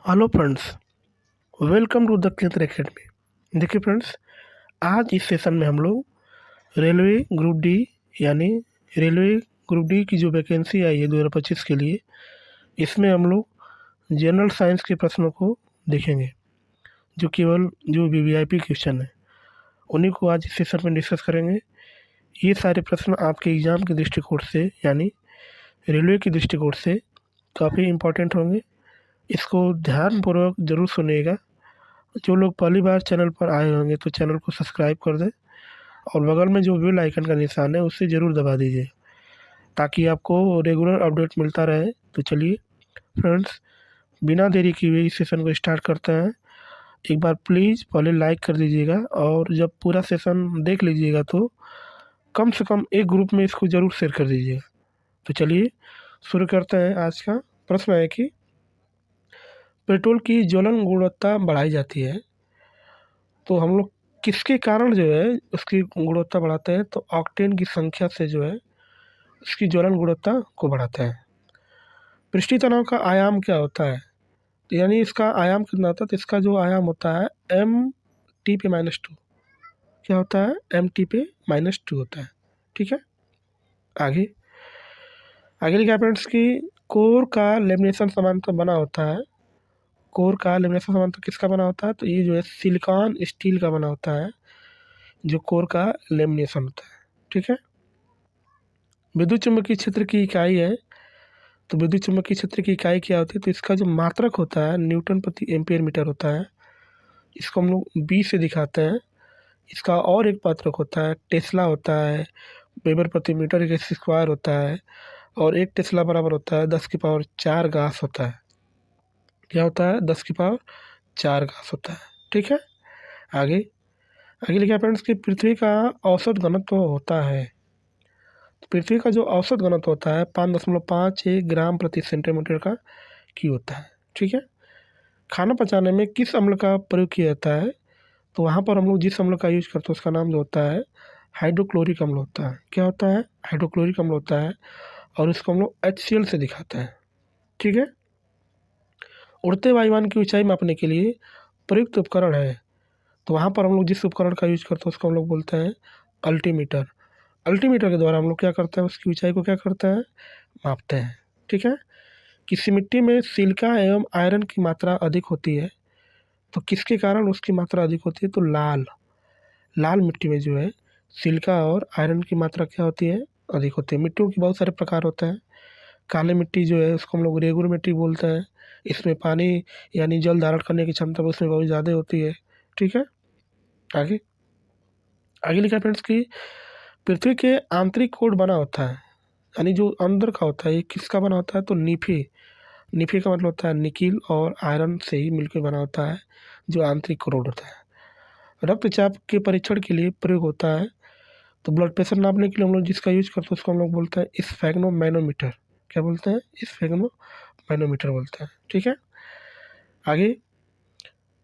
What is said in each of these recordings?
Hello friends, welcome to the Kendra academy. देखिए friends, आज इस सेशन में हम लोग रेलवे ग्रुप डी यानी रेलवे ग्रुप डी की जो वैकेंसी आई है 2025 के लिए, इसमें हम लोग जनरल साइंस के प्रश्नों को देखेंगे, जो केवल जो वीवीआईपी क्वेश्चन है उन्हीं को आज इस सेशन में डिस्कस करेंगे। ये सारे प्रश्न आपके एग्ज़ाम के दृष्टिकोण से यानी रेलवे की दृष्टिकोण से काफ़ी इम्पोर्टेंट होंगे। इसको ध्यानपूर्वक ज़रूर सुनिएगा। जो लोग पहली बार चैनल पर आए होंगे तो चैनल को सब्सक्राइब कर दें और बगल में जो बेल आइकन का निशान है उसे ज़रूर दबा दीजिए ताकि आपको रेगुलर अपडेट मिलता रहे। तो चलिए फ्रेंड्स, बिना देरी किए हुए इस सेशन को स्टार्ट करते हैं। एक बार प्लीज़ पहले लाइक कर दीजिएगा और जब पूरा सेशन देख लीजिएगा तो कम से कम एक ग्रुप में इसको ज़रूर शेयर कर दीजिएगा। तो चलिए शुरू करते हैं। आज का प्रश्न है कि पेट्रोल की ज्वलन गुणवत्ता बढ़ाई जाती है, तो हम लोग किसके कारण जो है उसकी गुणवत्ता बढ़ाते हैं? तो ऑक्टेन की संख्या से जो है उसकी ज्वलन गुणवत्ता को बढ़ाते हैं। पृष्ठीय तनाव का आयाम क्या होता है? तो यानी इसका आयाम कितना होता है? तो इसका जो आयाम होता है M/T/-2। क्या होता है? M/T/-2 होता है। ठीक है, आगे आगे लिखा है फ्रेंड्स की कोर का लेमिनेशन समांतर बना होता है। कोर का लेमिनेशन समांतर किसका बना होता है? तो ये जो है सिलिकॉन स्टील का बना होता है, जो कोर का लेमिनेशन होता है। ठीक है, विद्युत चुम्बकीय क्षेत्र की इकाई है। तो विद्युत चुम्बकीय क्षेत्र की इकाई क्या होती है? तो इसका जो मात्रक होता है न्यूटन प्रति एम्पियर मीटर होता है। इसको हम लोग बी से दिखाते हैं। इसका और एक मात्रक होता है टेस्ला होता है, वेबर प्रति मीटर के स्क्वायर होता है, और एक टेस्ला बराबर होता है 10⁴ गास होता है। क्या होता है? 10⁴ गास होता है। ठीक है, आगे आगे लिखा है फ्रेंड्स कि पृथ्वी का औसत घनत्व होता है। पृथ्वी का जो औसत घनत्व होता है 5.51 ग्राम प्रति सेंटीमीटर का की होता है। ठीक है, खाना पचाने में किस अम्ल का प्रयोग किया जाता है? तो वहाँ पर हम लोग जिस अम्ल का यूज करते हैं उसका नाम जो होता है हाइड्रोक्लोरिक अम्ल होता है। क्या होता है? हाइड्रोक्लोरिक अम्ल होता है, और इसको हम लोग HCl से दिखाते हैं। ठीक है, उड़ते वायुयान की ऊंचाई मापने के लिए प्रयुक्त उपकरण है। तो वहाँ पर हम लोग जिस उपकरण का यूज करते हैं उसको हम लोग बोलते हैं अल्टीमीटर। अल्टीमीटर के द्वारा हम लोग क्या करते हैं? उसकी ऊंचाई को क्या करते हैं? मापते हैं। ठीक है, किसी मिट्टी में सिलिका एवं आयरन की मात्रा अधिक होती है, तो किसके कारण उसकी मात्रा अधिक होती है? तो लाल लाल मिट्टी में जो है सिलिका और आयरन की मात्रा क्या होती है? अधिक होती है। मिट्टियों के बहुत सारे प्रकार होते हैं। काली मिट्टी जो है उसको हम लोग रेगुर मिट्टी बोलते हैं। इसमें पानी यानी जल धारण करने की क्षमता उसमें बहुत ज़्यादा होती है। ठीक है, आगे आगे लिखा है फ्रेंड्स कि पृथ्वी के आंतरिक कोर बना होता है, यानी जो अंदर का होता है ये किसका बना होता है? तो निफे निफे का मतलब होता है निकिल और आयरन से ही मिलकर बना होता है, जो आंतरिक कोर होता है। रक्तचाप के परीक्षण के लिए प्रयोग होता है। तो ब्लड प्रेशर नापने के लिए हम लोग जिसका यूज करते हैं उसको हम लोग बोलते हैं स्फेग्नोमैनोमीटर। क्या बोलते हैं? स्फेग्नोमैनोमीटर बोलते हैं। ठीक है, आगे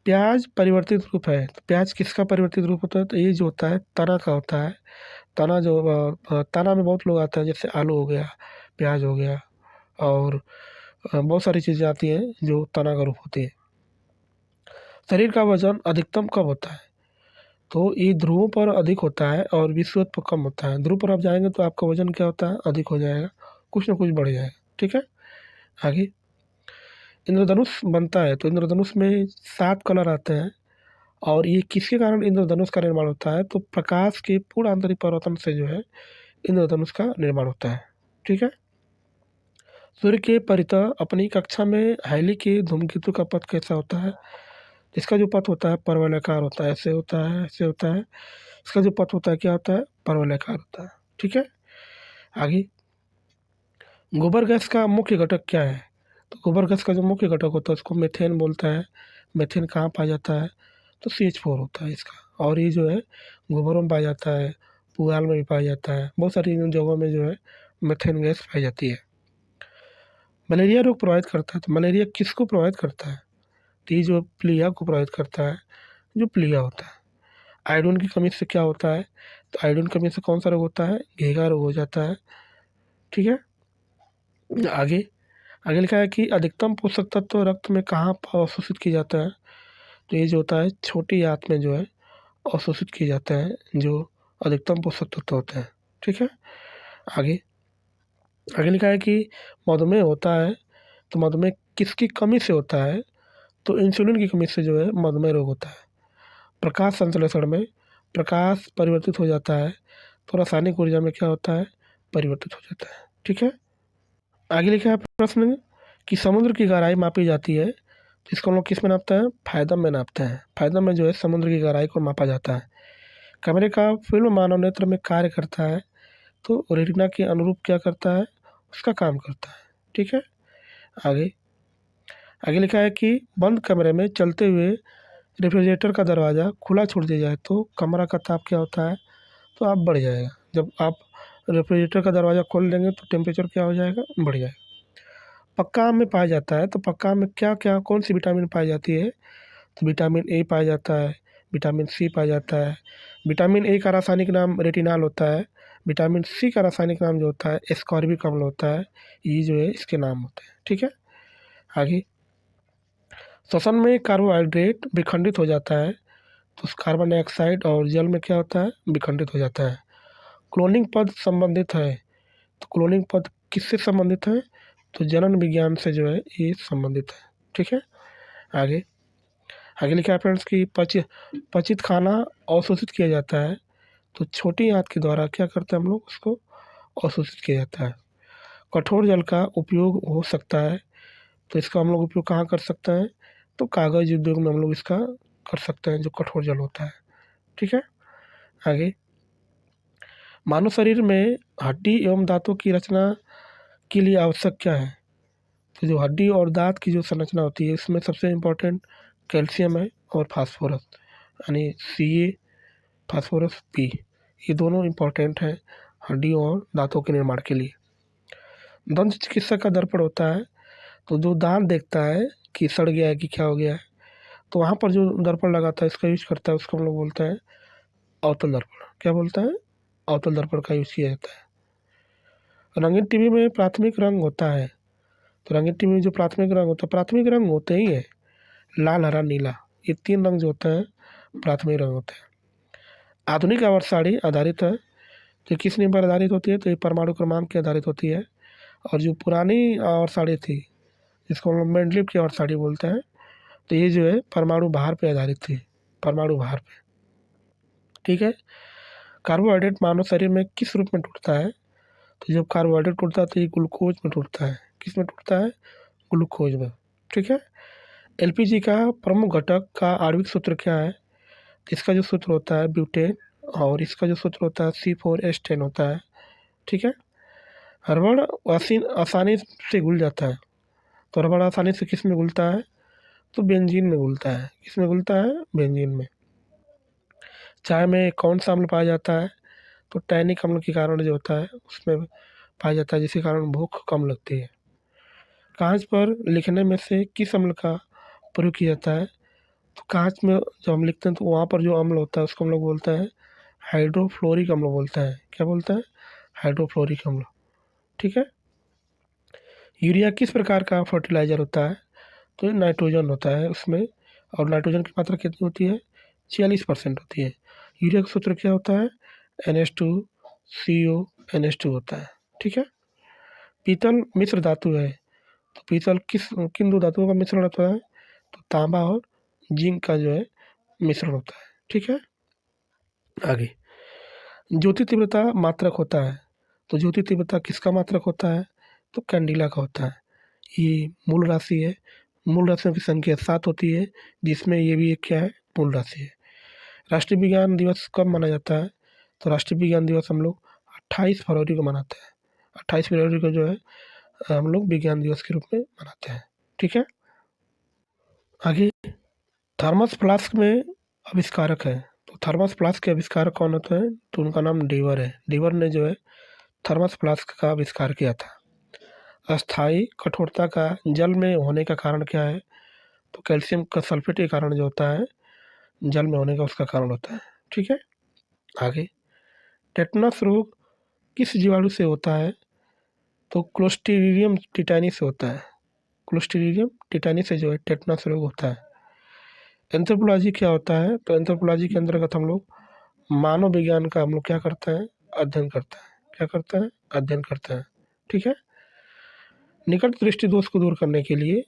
प्याज परिवर्तित रूप है। तो प्याज किसका परिवर्तित रूप होता है? तो ये जो होता है तना का होता है। तना जो तना में बहुत लोग आते हैं, जैसे आलू हो गया, प्याज हो गया, और बहुत सारी चीज़ें आती हैं जो तना का रूप होती है। शरीर का वजन अधिकतम कब होता है? तो ये ध्रुवों पर अधिक होता है और विषुवत पर कम होता है। ध्रुव पर आप जाएंगे तो आपका वजन क्या होता है? अधिक हो जाएगा, कुछ ना कुछ बढ़ जाएगा। ठीक है, आगे इंद्रधनुष बनता है। तो इंद्रधनुष में 7 कलर आते हैं, और ये किसके कारण इंद्रधनुष का निर्माण होता है? तो प्रकाश के पूर्ण आंतरिक परावर्तन से जो है इंद्रधनुष का निर्माण होता है। ठीक है, सूर्य के परितः अपनी कक्षा में हाइली के धूमकेतु का पथ कैसा होता है? इसका जो पथ होता है परवलयाकार होता है। ऐसे होता है, ऐसे होता है। इसका जो पथ होता है क्या होता है? परवलयाकार होता है। ठीक है, आगे गोबर गैस का मुख्य घटक क्या है? तो गोबर गैस का जो मुख्य घटक होता है उसको मीथेन बोलता है। मीथेन कहाँ पाया जाता है? तो CH4 होता है इसका, और ये जो है गोबरों में पाया जाता है, पुआल में भी पाया जाता है, बहुत सारी जगहों में जो है मीथेन गैस पाई जाती है। मलेरिया रोग प्रभावित करता है। तो मलेरिया किसको प्रभावित करता है? तो ये जो प्लीहा को प्रभावित करता है, जो प्लीहा होता है। आयोडीन की कमी से क्या होता है? तो आयोडीन की कमी से कौन सा रोग होता है? घेघा रोग हो जाता है। ठीक है, आगे आगे लिखा है कि अधिकतम पोषक तत्व रक्त में कहाँ अवशोषित किया जाता है। तो ये जो होता है छोटी आंत में जो है अवशोषित किए जाते हैं जो अधिकतम पोषक तत्व होते हैं। ठीक है, आगे आगे लिखा है कि मधुमेह होता है, तो मधुमेह किसकी कमी से होता है। तो इंसुलिन की कमी से जो है मधुमेह रोग होता है। प्रकाश संश्लेषण में प्रकाश परिवर्तित हो जाता है, तो रासायनिक ऊर्जा में क्या होता है, परिवर्तित हो जाता है। ठीक है, आगे लिखा है प्रश्न कि समुद्र की गहराई मापी जाती है, तो इसको हम लोग किस में नापते हैं, फायदम में नापते हैं। फायदम में जो है समुद्र की गहराई को मापा जाता है। कैमरे का फिल्म मानव नेत्र में कार्य करता है, तो रेटिना के अनुरूप क्या करता है, उसका काम करता है। ठीक है, आगे आगे लिखा है कि बंद कमरे में चलते हुए रेफ्रिजरेटर का दरवाज़ा खुला छोड़ दिया जाए तो कमरा का ताप क्या होता है, तो आप बढ़ जाएगा। जब आप रेफ्रिजरेटर का दरवाज़ा खोल देंगे तो टेम्परेचर क्या हो जाएगा, बढ़ जाएगा। पक्का आम में पाया जाता है, तो पक्का आम में क्या क्या कौन सी विटामिन पाई जाती है। तो विटामिन ए पाया जाता है, विटामिन सी पाया जाता है। विटामिन ए का रासायनिक नाम रेटिनॉल होता है। विटामिन सी का रासायनिक नाम जो होता है एस्कॉर्बिक अम्ल होता है। ये जो है इसके नाम होते हैं। ठीक है, आगे श्वसन में कार्बोहाइड्रेट विखंडित हो जाता है, तो उस कार्बन डाइऑक्साइड और जल में क्या होता है, विखंडित हो जाता है। क्लोनिंग पद संबंधित है, तो क्लोनिंग पद किससे संबंधित है, तो जनन विज्ञान से जो है ये संबंधित है। ठीक है, आगे आगे लिखा है फ्रेंड्स कि पचित खाना अवशोषित किया जाता है, तो छोटी आंत के द्वारा क्या करते हैं हम लोग, उसको अवशोषित किया जाता है। कठोर जल का उपयोग हो सकता है, तो इसका हम लोग उपयोग कहाँ कर सकते हैं, तो कागज़ उद्योग में हम लोग इसका कर सकते हैं, जो कठोर जल होता है। ठीक है, आगे मानव शरीर में हड्डी एवं दांतों की रचना के लिए आवश्यक क्या है। तो जो हड्डी और दांत की जो संरचना होती है इसमें सबसे इम्पोर्टेंट कैल्शियम है और फास्फोरस, यानी Ca, फास्फोरस P, ये दोनों इम्पोर्टेंट हैं हड्डी और दांतों के निर्माण के लिए। दंत चिकित्सक का दर्पण होता है, तो जो दांत देखता है कि सड़ गया है कि क्या हो गया है, तो वहाँ पर जो दर्पण लगाता है इसका यूज करता है, उसको हम लोग बोलते हैं अवतल दर्पण। क्या बोलता है, अवतल दर्पण का यूज किया जाता है। रंगीन टीवी में प्राथमिक रंग होता है, तो रंगीन टीवी में जो प्राथमिक रंग होता है, प्राथमिक रंग होते ही है लाल, हरा, नीला, ये 3 रंग जो होते हैं प्राथमिक रंग होते हैं। आधुनिक आवर्तसारणी आधारित है, तो किस नियम पर आधारित होती है, तो ये परमाणु क्रमांक के आधारित होती है। और जो पुरानी आवर्तसारणी थी जिसको हम लोग मेंडलीव की आवर्तसारणी बोलते हैं, तो ये जो है परमाणु भार पे आधारित थी, परमाणु भार पे। ठीक है, कार्बोहाइड्रेट मानव शरीर में किस रूप में टूटता है, तो जब कार्बोहाइड्रेट टूटता है तो ये ग्लूकोज में टूटता है। किस में टूटता है, ग्लूकोज में। ठीक है, एलपीजी का प्रमुख घटक का आणविक सूत्र क्या है, तो इसका जो सूत्र होता है ब्यूटेन, और इसका जो सूत्र होता है C4H10 होता है। ठीक है, रबड़ आसानी से घुल जाता है, तो रबड़ आसानी से किस में घुलता है, तो बेंजीन में घुलता है। किस में घुलता है, बेंजीन में। चाय में कौन सा अम्ल पाया जाता है, तो टैनिक अम्ल के कारण जो होता है उसमें पाया जाता है, जिसके कारण भूख कम लगती है। कांच पर लिखने में से किस अम्ल का प्रयोग किया जाता है, तो कांच में जब हम लिखते हैं तो वहाँ पर जो अम्ल होता है उसको हम लोग बोलते हैं हाइड्रोफ्लोरिक अम्ल बोलते हैं। क्या बोलते हैं, हाइड्रोफ्लोरिक अम्ल। ठीक है, यूरिया किस प्रकार का फर्टिलाइज़र होता है, तो ये नाइट्रोजन होता है उसमें, और नाइट्रोजन की मात्रा कितनी होती है, 46% होती है। यूरिया का सूत्र क्या होता है, NH2CO NH2 होता है। ठीक है, पीतल मिश्र धातु है, तो पीतल किन दो धातुओं का मिश्रण होता है, तो तांबा और जिंक का जो है मिश्रण होता है। ठीक है, आगे ज्योति तीव्रता मात्रक होता है, तो ज्योति तीव्रता किसका मात्रक होता है, तो कैंडिला का होता है। ये मूल राशि है, मूल राशियों की संख्या 7 होती है, जिसमें ये भी एक क्या है, मूल राशि है। राष्ट्रीय विज्ञान दिवस कब मनाया जाता है, तो राष्ट्रीय विज्ञान दिवस हम लोग 28 फरवरी को मनाते हैं। 28 फरवरी को जो है हम लोग विज्ञान दिवस के रूप में मनाते हैं। ठीक है, आगे थर्मस फ्लास्क में आविष्कारक है, तो थर्मस फ्लास्क के आविष्कारक कौन होते हैं, तो उनका नाम डेवर है। डेवर ने जो है थर्मस फ्लास्क का आविष्कार किया था। अस्थायी कठोरता का जल में होने का कारण क्या है, तो कैल्शियम का सल्फेट के कारण जो होता है जल में होने का उसका कारण होता है। ठीक है, आगे टेटनस रोग किस जीवाणु से होता है, तो क्लोस्ट्रीडियम टिटानी से होता है। क्लोस्ट्रीडियम टिटानी से जो है टेटनस रोग होता है। एंथ्रोपोलॉजी क्या होता है? तो एंथ्रोपोलॉजी के अंतर्गत हम लोग मानव विज्ञान का हम लोग क्या करते हैं? अध्ययन करते हैं। क्या करते हैं? अध्ययन करते हैं। ठीक है। निकट दृष्टि दोष को दूर करने के लिए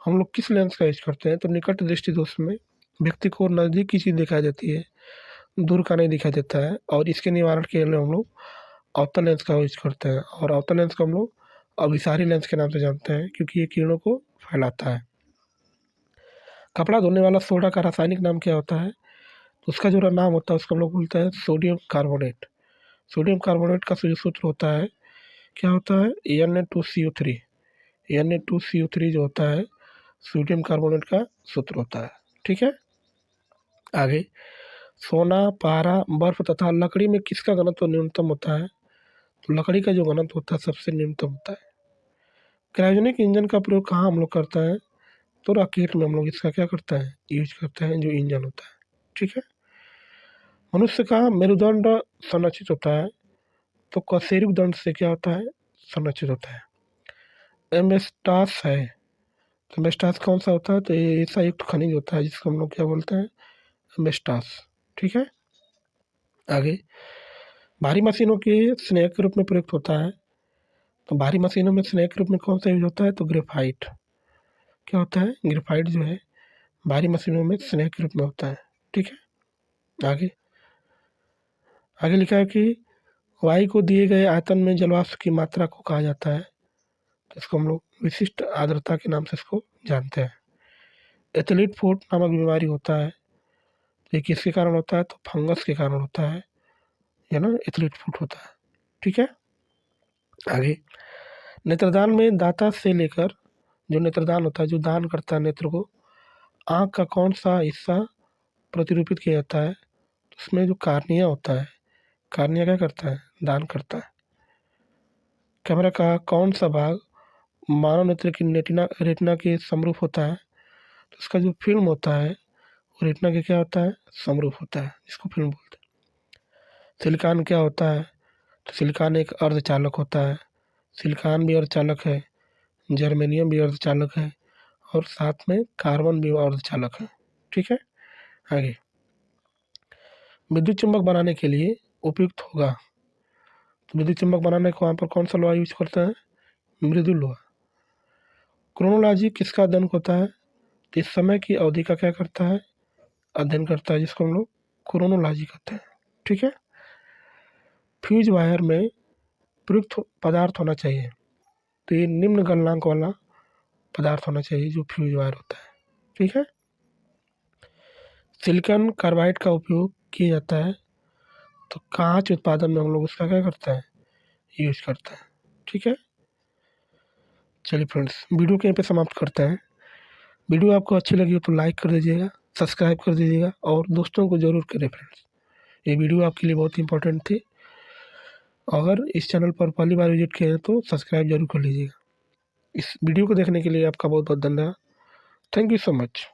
हम लोग किस लेंस का यूज करते हैं? तो निकट दृष्टि दोष में व्यक्ति को नज़दीक की चीज़ दिखाई देती है, दूर का नहीं दिखाई देता है, और इसके निवारण के लिए हम लोग अवतल लेंस का यूज करते हैं। और अवतल लेंस को हम लोग अभिसारी लेंस के नाम से जानते हैं, क्योंकि ये किरणों को फैलाता है। कपड़ा धोने वाला सोडा का रासायनिक नाम क्या होता है? तो उसका जो नाम होता है उसको हम लोग बोलते हैं सोडियम कार्बोनेट। सोडियम कार्बोनेट का जो सूत्र होता है क्या होता है? Na2CO3। Na2CO3 जो होता है सोडियम कार्बोनेट का सूत्र होता है। ठीक है। आगे, सोना, पारा, बर्फ तथा लकड़ी में किसका घनत्व न्यूनतम होता है? तो लकड़ी का जो घनत्व होता है सबसे न्यूनतम होता है। क्रायोजेनिक इंजन का प्रयोग कहाँ हम लोग करते हैं? तो रॉकेट में हम लोग इसका क्या करते हैं? यूज करते हैं, जो इंजन होता है। ठीक है। मनुष्य का मेरुदंड संरक्षित होता है, तो कशेरुक दंड से क्या होता है? संरक्षित होता है। एमेस्टास है, तो एमेस्टास कौन सा होता है? तो ये ऐसा युक्त खनिज होता है जिसको हम लोग क्या बोलते हैं? एमेस्टास। ठीक है। आगे, भारी मशीनों के स्नेहक के रूप में प्रयुक्त होता है, तो भारी मशीनों में स्नेहक के रूप में कौन सा यूज होता है? तो ग्रेफाइट। क्या होता है? ग्रेफाइट जो है भारी मशीनों में स्नेहक के रूप में होता है। ठीक है। आगे आगे लिखा है कि वायु को दिए गए आयतन में जलवाष्प की मात्रा को कहा जाता है, तो इसको हम लोग विशिष्ट आर्द्रता के नाम से इसको जानते हैं। एथलीट फुट नामक बीमारी होता है, ये किसके कारण होता है? तो फंगस के कारण होता है, या ना एथलीट फुट होता है। ठीक है। आगे, नेत्रदान में दाता से लेकर, जो नेत्रदान होता है, जो दान करता है नेत्र को, आँख का कौन सा हिस्सा प्रतिरूपित किया जाता है? उसमें जो कार्निया होता है, कार्निया क्या करता है? दान करता है। कैमरा का कौन सा भाग मानव नेत्र की रेटिना के समरूप होता है? तो उसका जो फिल्म होता है वो रेटिना के क्या होता है? समरूप होता है, जिसको फिल्म बोलते हैं। सिलिकॉन क्या होता है? तो सिलिकॉन एक अर्धचालक होता है। सिलिकॉन भी अर्धचालक है, जर्मेनियम भी अर्धचालक है, और साथ में कार्बन भी अर्धचालक है। ठीक है। आगे, विद्युत चुंबक बनाने के लिए उपयुक्त होगा, तो विद्युत चुंबक बनाने को वहाँ पर कौन सा लोहा यूज करते हैं? मृदुल लोहा। क्रोनोलॉजी किसका अध्ययन होता है? तो इस समय की अवधि का क्या करता है? अध्ययन करता है, जिसको हम लोग क्रोनोलॉजी कहते हैं। ठीक है। फ्यूज वायर में प्रयुक्त पदार्थ होना चाहिए, तो ये निम्न गलनांक वाला पदार्थ होना चाहिए जो फ्यूज वायर होता है। ठीक है। सिलिकॉन कार्बाइड का उपयोग किया जाता है, तो कांच उत्पादन में हम लोग उसका क्या करते हैं? यूज करते हैं। ठीक है। चलिए फ्रेंड्स, वीडियो के यहाँ पे समाप्त करते हैं। वीडियो आपको अच्छी लगी हो तो लाइक कर दीजिएगा, सब्सक्राइब कर दीजिएगा, और दोस्तों को ज़रूर करें फ्रेंड्स। ये वीडियो आपके लिए बहुत इंपॉर्टेंट थी। अगर इस चैनल पर पहली बार विजिट किए हैं तो सब्सक्राइब जरूर कर लीजिएगा। इस वीडियो को देखने के लिए आपका बहुत बहुत धन्यवाद। Thank you so much.